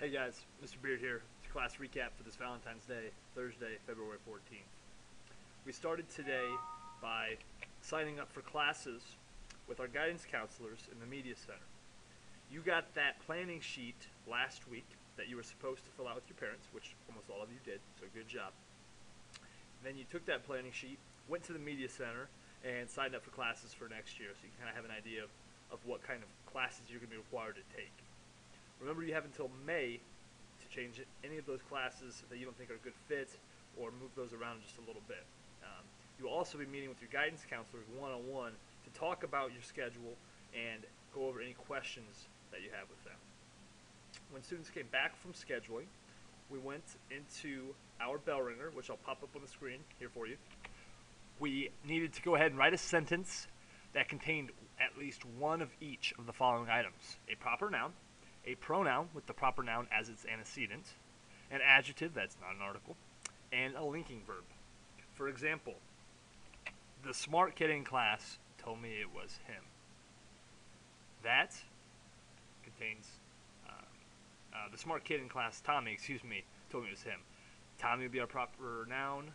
Hey guys, Mr. Beard here. It's a class recap for this Valentine's Day, Thursday, February 14th. We started today by signing up for classes with our guidance counselors in the Media Center. You got that planning sheet last week that you were supposed to fill out with your parents, which almost all of you did, so good job. And then you took that planning sheet, went to the Media Center, and signed up for classes for next year, so you kind of have an idea of what kind of classes you're going to be required to take. Remember, you have until May to change any of those classes that you don't think are a good fit or move those around just a little bit. You'll also be meeting with your guidance counselors one-on-one to talk about your schedule and go over any questions that you have with them. When students came back from scheduling, we went into our bell ringer, which I'll pop up on the screen here for you. We needed to go ahead and write a sentence that contained at least one of each of the following items: a proper noun, a pronoun with the proper noun as its antecedent, an adjective that's not an article, and a linking verb. For example, the smart kid in class told me it was him. That contains the smart kid in class, Tommy, told me it was him. Tommy would be our proper noun,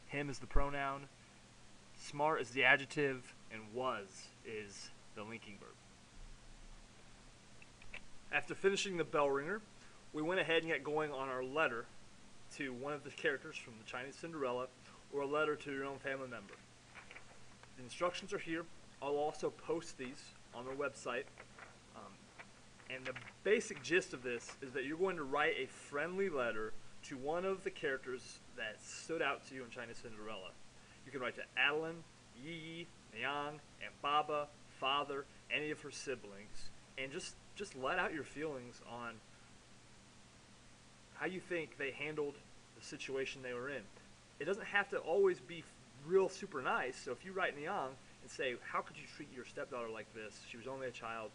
him is the pronoun, smart is the adjective, and was is the linking verb. After finishing the bell ringer, we went ahead and got going on our letter to one of the characters from the Chinese Cinderella, or a letter to your own family member. The instructions are here. I'll also post these on our website. And the basic gist of this is that you're going to write a friendly letter to one of the characters that stood out to you in Chinese Cinderella. You can write to Adeline, Yi, Niang, and Baba, father, any of her siblings, and just let out your feelings on how you think they handled the situation they were in. It doesn't have to always be real super nice. So if you write Niang and say, how could you treat your stepdaughter like this? She was only a child,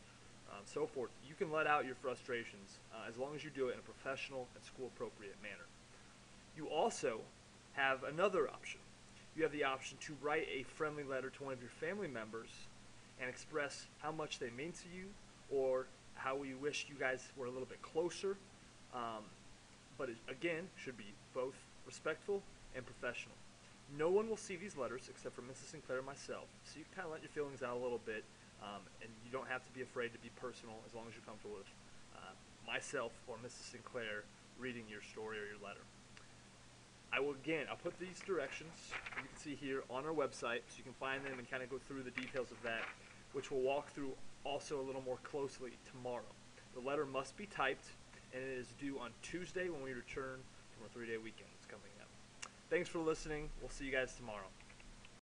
so forth. You can let out your frustrations as long as you do it in a professional and school-appropriate manner. You also have another option. You have the option to write a friendly letter to one of your family members and express how much they mean to you, or how you wish you guys were a little bit closer, but it, again, should be both respectful and professional. No one will see these letters except for Mrs. Sinclair and myself, so you can kind of let your feelings out a little bit, and you don't have to be afraid to be personal as long as you're comfortable with myself or Mrs. Sinclair reading your story or your letter. I'll put these directions you can see here on our website, so you can find them and kind of go through the details of that, which we'll walk through also a little more closely tomorrow. The letter must be typed, and it is due on Tuesday when we return from our 3-day weekend that's coming up. Thanks for listening. We'll see you guys tomorrow.